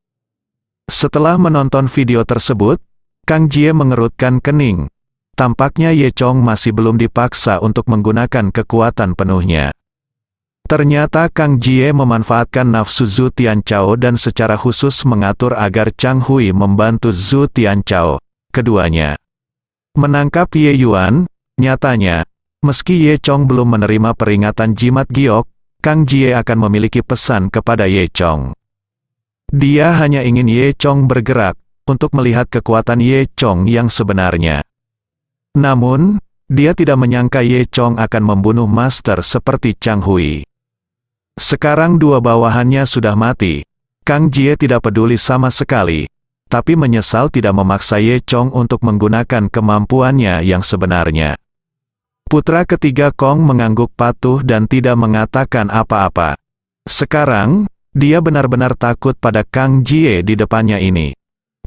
Setelah menonton video tersebut, Kang Jie mengerutkan kening. Tampaknya Ye Chong masih belum dipaksa untuk menggunakan kekuatan penuhnya. Ternyata Kang Jie memanfaatkan nafsu Zhu Tianchao dan secara khusus mengatur agar Chang Hui membantu Zhu Tianchao, keduanya. Menangkap Ye Yuan, nyatanya, meski Ye Chong belum menerima peringatan jimat giok, Kang Jie akan memiliki pesan kepada Ye Chong. Dia hanya ingin Ye Chong bergerak, untuk melihat kekuatan Ye Chong yang sebenarnya. Namun, dia tidak menyangka Ye Chong akan membunuh master seperti Chang Hui. Sekarang dua bawahannya sudah mati. Kang Jie tidak peduli sama sekali, tapi menyesal tidak memaksa Ye Chong untuk menggunakan kemampuannya yang sebenarnya. Putra ketiga Kong mengangguk patuh dan tidak mengatakan apa-apa. Sekarang, dia benar-benar takut pada Kang Jie di depannya ini.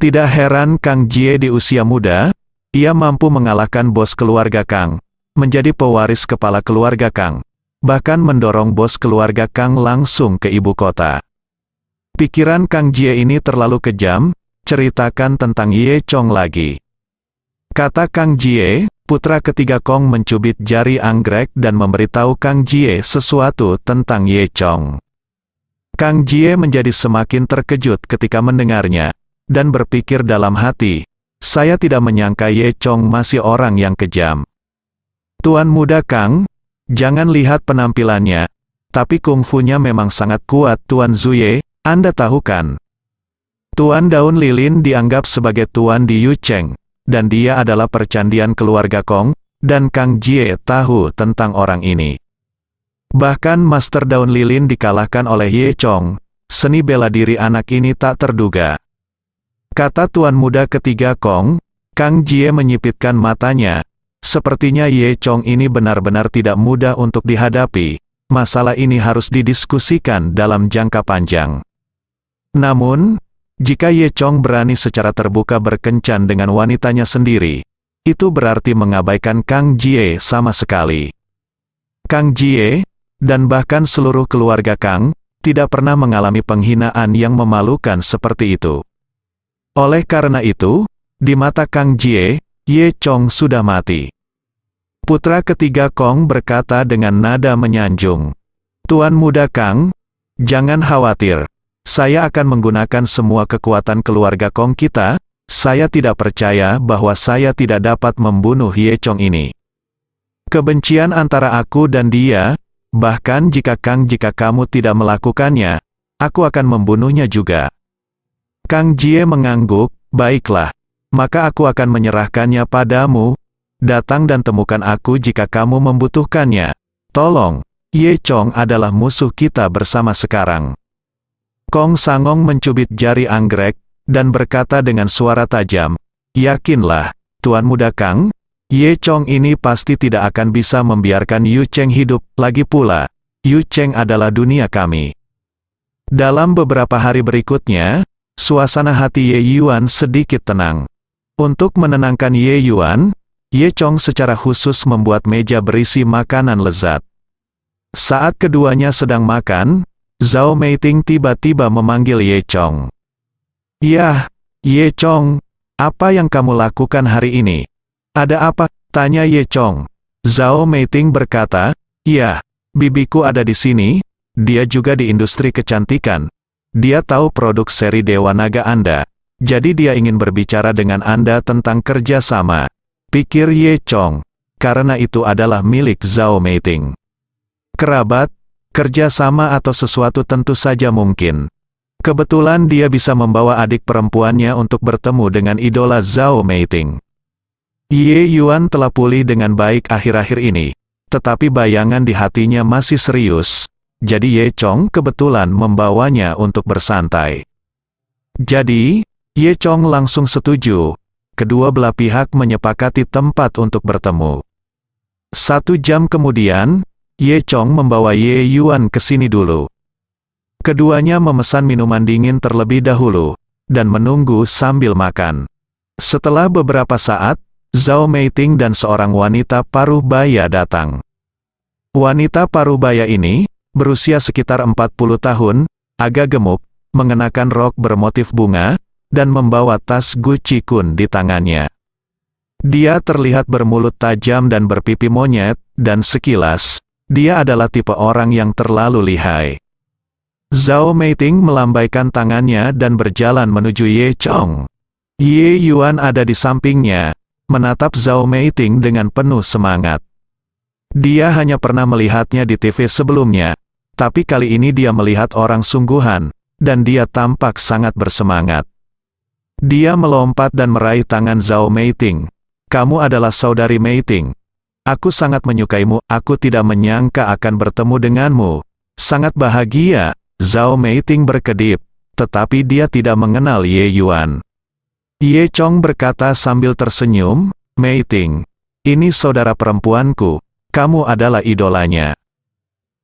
Tidak heran Kang Jie di usia muda, ia mampu mengalahkan bos keluarga Kang, menjadi pewaris kepala keluarga Kang, bahkan mendorong bos keluarga Kang langsung ke ibu kota. Pikiran Kang Jie ini terlalu kejam, ceritakan tentang Ye Chong lagi. Kata Kang Jie, putra ketiga Kong mencubit jari anggrek dan memberitahu Kang Jie sesuatu tentang Ye Chong. Kang Jie menjadi semakin terkejut ketika mendengarnya, dan berpikir dalam hati, saya tidak menyangka Ye Chong masih orang yang kejam. Tuan muda Kang, jangan lihat penampilannya, tapi kungfunya memang sangat kuat. Tuan Zuye, Anda tahu kan? Tuan Daun Lilin dianggap sebagai Tuan di Yucheng, dan dia adalah percandian keluarga Kong, dan Kang Jie tahu tentang orang ini. Bahkan Master Daun Lilin dikalahkan oleh Ye Chong, seni bela diri anak ini tak terduga. Kata tuan muda ketiga Kong, Kang Jie menyipitkan matanya. Sepertinya Ye Chong ini benar-benar tidak mudah untuk dihadapi. Masalah ini harus didiskusikan dalam jangka panjang. Namun, jika Ye Chong berani secara terbuka berkencan dengan wanitanya sendiri, itu berarti mengabaikan Kang Jie sama sekali. Kang Jie, dan bahkan seluruh keluarga Kang, tidak pernah mengalami penghinaan yang memalukan seperti itu. Oleh karena itu, di mata Kang Jie, Ye Chong sudah mati. Putra ketiga Kong berkata dengan nada menyanjung, Tuan Muda Kang, jangan khawatir. Saya akan menggunakan semua kekuatan keluarga Kong kita. Saya tidak percaya bahwa saya tidak dapat membunuh Ye Chong ini. Kebencian antara aku dan dia, bahkan jika kamu tidak melakukannya, aku akan membunuhnya juga. Kang Jie mengangguk, baiklah. Maka aku akan menyerahkannya padamu. Datang dan temukan aku jika kamu membutuhkannya. Tolong. Ye Chong adalah musuh kita bersama sekarang. Kong Sangong mencubit jari anggrek, dan berkata dengan suara tajam, yakinlah, Tuan Muda Kang, Ye Chong ini pasti tidak akan bisa membiarkan Yu Cheng hidup, lagi pula, Yu Cheng adalah dunia kami. Dalam beberapa hari berikutnya, suasana hati Ye Yuan sedikit tenang. Untuk menenangkan Ye Yuan, Ye Chong secara khusus membuat meja berisi makanan lezat. Saat keduanya sedang makan, Zhao Meiting tiba-tiba memanggil Ye Chong. "Yah, Ye Chong, apa yang kamu lakukan hari ini?" "Ada apa?" tanya Ye Chong. Zhao Meiting berkata, "Ya, bibiku ada di sini, dia juga di industri kecantikan. Dia tahu produk seri Dewa Naga Anda, jadi dia ingin berbicara dengan Anda tentang kerjasama." Pikir Ye Chong, karena itu adalah milik Zhao Meiting. Kerabat, kerjasama atau sesuatu tentu saja mungkin. Kebetulan dia bisa membawa adik perempuannya untuk bertemu dengan idola Zhao Meiting. Ye Yuan telah pulih dengan baik akhir-akhir ini, tetapi bayangan di hatinya masih serius, jadi Ye Chong kebetulan membawanya untuk bersantai. Jadi, Ye Chong langsung setuju. Kedua belah pihak menyepakati tempat untuk bertemu. 1 jam kemudian, Ye Chong membawa Ye Yuan ke sini dulu. Keduanya memesan minuman dingin terlebih dahulu, dan menunggu sambil makan. Setelah beberapa saat, Zhao Meiting dan seorang wanita paruh baya datang. Wanita paruh baya ini, berusia sekitar 40 tahun, agak gemuk, mengenakan rok bermotif bunga, dan membawa tas Gucci Kun di tangannya. Dia terlihat bermulut tajam dan berpipi monyet, dan sekilas, dia adalah tipe orang yang terlalu lihai. Zhao Meiting melambaikan tangannya dan berjalan menuju Ye Chong. Ye Yuan ada di sampingnya, menatap Zhao Meiting dengan penuh semangat. Dia hanya pernah melihatnya di TV sebelumnya, tapi kali ini dia melihat orang sungguhan, dan dia tampak sangat bersemangat. Dia melompat dan meraih tangan Zhao Meiting. "Kamu adalah saudari Meiting. Aku sangat menyukaimu, aku tidak menyangka akan bertemu denganmu. Sangat bahagia." Zhao Meiting berkedip, tetapi dia tidak mengenal Ye Yuan. Ye Chong berkata sambil tersenyum, "Meiting, ini saudara perempuanku, kamu adalah idolanya."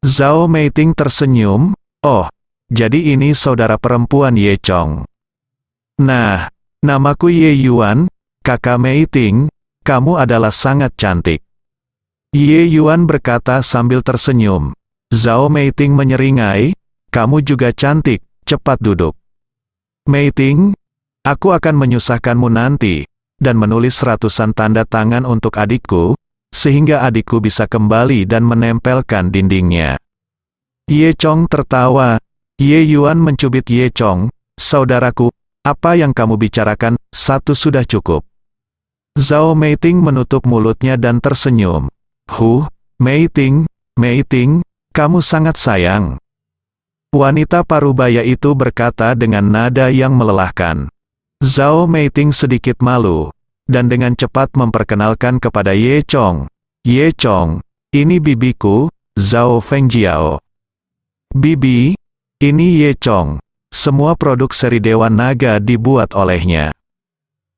Zhao Meiting tersenyum, "Oh, jadi ini saudara perempuan Ye Chong. Nah, namaku Ye Yuan, kakak Meiting, kamu adalah sangat cantik." Ye Yuan berkata sambil tersenyum. Zhao Meiting menyeringai, "Kamu juga cantik, cepat duduk." "Meiting, aku akan menyusahkanmu nanti, dan menulis ratusan tanda tangan untuk adikku, sehingga adikku bisa kembali dan menempelkan dindingnya." Ye Chong tertawa. Ye Yuan mencubit Ye Chong, "Saudaraku, apa yang kamu bicarakan, satu sudah cukup." Zhao Meiting menutup mulutnya dan tersenyum. Meiting, Meiting, kamu sangat sayang." Wanita parubaya itu berkata dengan nada yang melelahkan. Zhao Meiting sedikit malu, dan dengan cepat memperkenalkan kepada Ye Chong. "Ye Chong, ini bibiku, Zhao Fengjiao." "Bibi, ini Ye Chong. Semua produk seri Dewa Naga dibuat olehnya."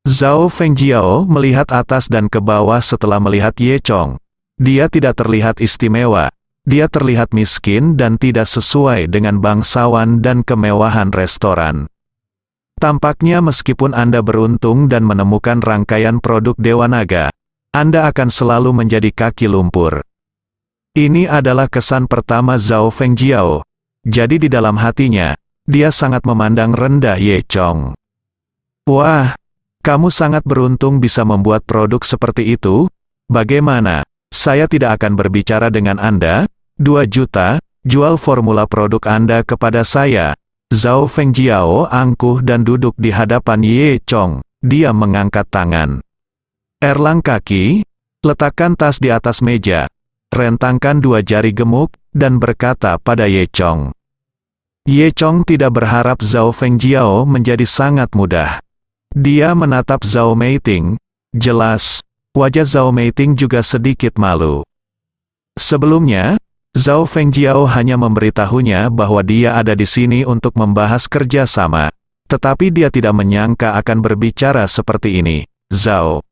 Zhao Fengjiao melihat atas dan ke bawah setelah melihat Ye Chong. Dia tidak terlihat istimewa. Dia terlihat miskin dan tidak sesuai dengan bangsawan dan kemewahan restoran. Tampaknya meskipun Anda beruntung dan menemukan rangkaian produk Dewa Naga, Anda akan selalu menjadi kaki lumpur. Ini adalah kesan pertama Zhao Fengjiao. Jadi di dalam hatinya, dia sangat memandang rendah Ye Chong. "Wah, kamu sangat beruntung bisa membuat produk seperti itu. Bagaimana? Saya tidak akan berbicara dengan Anda. 2 juta, jual formula produk Anda kepada saya." Zhao Fengjiao angkuh dan duduk di hadapan Ye Chong. Dia mengangkat tangan. Erlang kaki, letakkan tas di atas meja, rentangkan 2 jari gemuk, dan berkata pada Ye Chong. Ye Chong tidak berharap Zhao Fengjiao menjadi sangat mudah. Dia menatap Zhao Meiting. Jelas, wajah Zhao Meiting juga sedikit malu. Sebelumnya, Zhao Fengjiao hanya memberitahunya bahwa dia ada di sini untuk membahas kerja sama. Tetapi dia tidak menyangka akan berbicara seperti ini. Zhao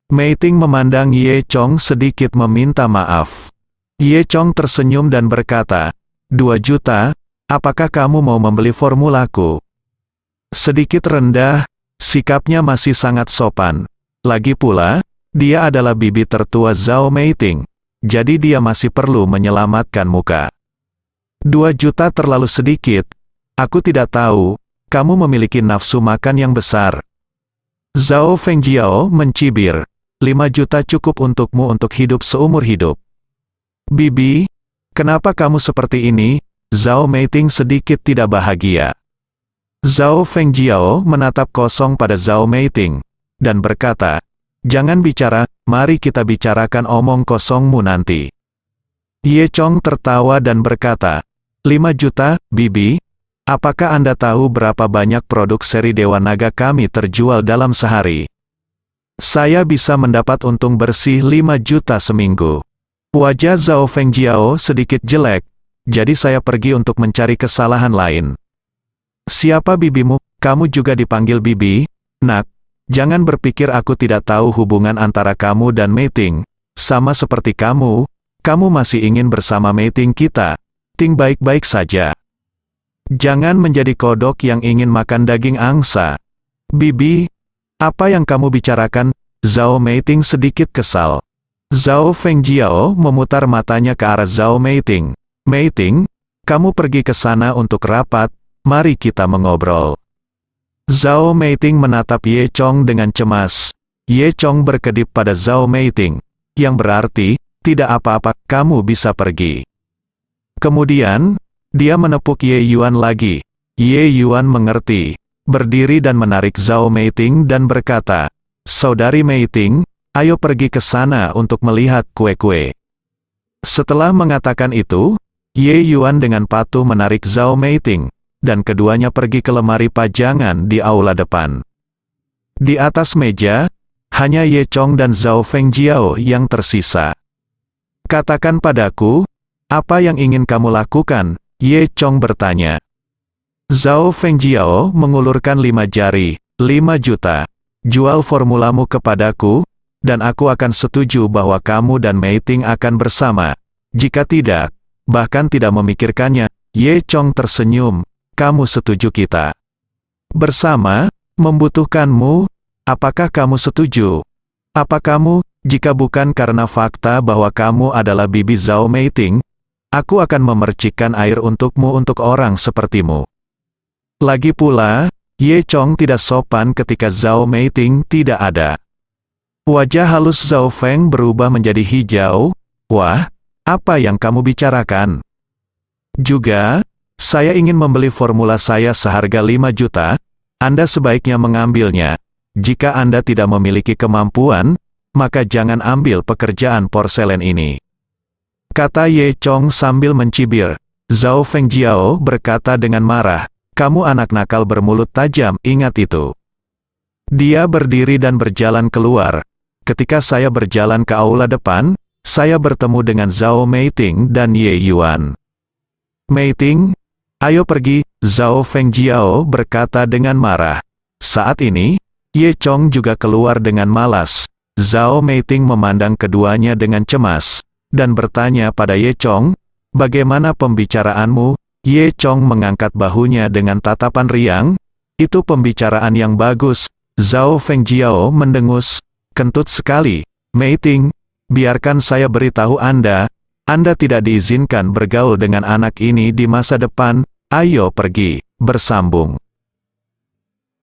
Meiting memandang Ye Chong sedikit meminta maaf. Ye Chong tersenyum dan berkata, 2 juta, apakah kamu mau membeli formulaku? Sedikit rendah, sikapnya masih sangat sopan. Lagi pula, dia adalah bibi tertua Zhao Meiting, jadi dia masih perlu menyelamatkan muka. 2 juta terlalu sedikit, aku tidak tahu, kamu memiliki nafsu makan yang besar. Zhao Fengjiao mencibir, 5 juta cukup untukmu untuk hidup seumur hidup. Bibi, kenapa kamu seperti ini? Zhao Meiting sedikit tidak bahagia. Zhao Fengjiao menatap kosong pada Zhao Meiting, dan berkata, jangan bicara, mari kita bicarakan omong kosongmu nanti. Ye Chong tertawa dan berkata, 5 juta, Bibi, apakah Anda tahu berapa banyak produk seri Dewa Naga kami terjual dalam sehari? Saya bisa mendapat untung bersih 5 juta seminggu. Wajah Zhao Fengjiao sedikit jelek, jadi saya pergi untuk mencari kesalahan lain. Siapa bibimu? Kamu juga dipanggil bibi? Nak, jangan berpikir aku tidak tahu hubungan antara kamu dan Meiting. Sama seperti kamu masih ingin bersama Meiting kita. Ting baik-baik saja. Jangan menjadi kodok yang ingin makan daging angsa. Bibi, apa yang kamu bicarakan? Zhao Meiting sedikit kesal. Zhao Fengjiao memutar matanya ke arah Zhao Meiting. Meiting, kamu pergi ke sana untuk rapat, mari kita mengobrol. Zhao Meiting menatap Ye Chong dengan cemas. Ye Chong berkedip pada Zhao Meiting, yang berarti, tidak apa-apa, kamu bisa pergi. Kemudian, dia menepuk Ye Yuan lagi. Ye Yuan mengerti, berdiri dan menarik Zhao Meiting dan berkata, Saudari Meiting, ayo pergi ke sana untuk melihat kue-kue. Setelah mengatakan itu, Ye Yuan dengan patuh menarik Zhao Meiting, dan keduanya pergi ke lemari pajangan di aula depan. Di atas meja, hanya Ye Chong dan Zhao Fengjiao yang tersisa. Katakan padaku, apa yang ingin kamu lakukan? Ye Chong bertanya. Zhao Fengjiao mengulurkan 5 jari, 5 juta. Jual formulamu kepadaku, dan aku akan setuju bahwa kamu dan Meiting akan bersama. Jika tidak, bahkan tidak memikirkannya, Ye Chong tersenyum, kamu setuju kita bersama, membutuhkanmu, apakah kamu setuju? Apa kamu, jika bukan karena fakta bahwa kamu adalah bibi Zhao Meiting, aku akan memercikkan air untukmu untuk orang sepertimu. Lagi pula, Ye Chong tidak sopan ketika Zhao Meiting tidak ada. Wajah halus Zhao Feng berubah menjadi hijau. Wah, apa yang kamu bicarakan? Juga, saya ingin membeli formula saya seharga 5 juta, Anda sebaiknya mengambilnya. Jika Anda tidak memiliki kemampuan, maka jangan ambil pekerjaan porselen ini. Kata Ye Chong sambil mencibir. Zhao Fengjiao berkata dengan marah, kamu anak nakal bermulut tajam, ingat itu. Dia berdiri dan berjalan keluar. Ketika saya berjalan ke aula depan, saya bertemu dengan Zhao Meiting dan Ye Yuan. Meiting, ayo pergi, Zhao Fengjiao berkata dengan marah. Saat ini, Ye Chong juga keluar dengan malas. Zhao Meiting memandang keduanya dengan cemas, dan bertanya pada Ye Chong, bagaimana pembicaraanmu? Ye Chong mengangkat bahunya dengan tatapan riang, itu pembicaraan yang bagus. Zhao Fengjiao mendengus, kentut sekali. Meiting, biarkan saya beritahu Anda tidak diizinkan bergaul dengan anak ini di masa depan, ayo pergi, bersambung.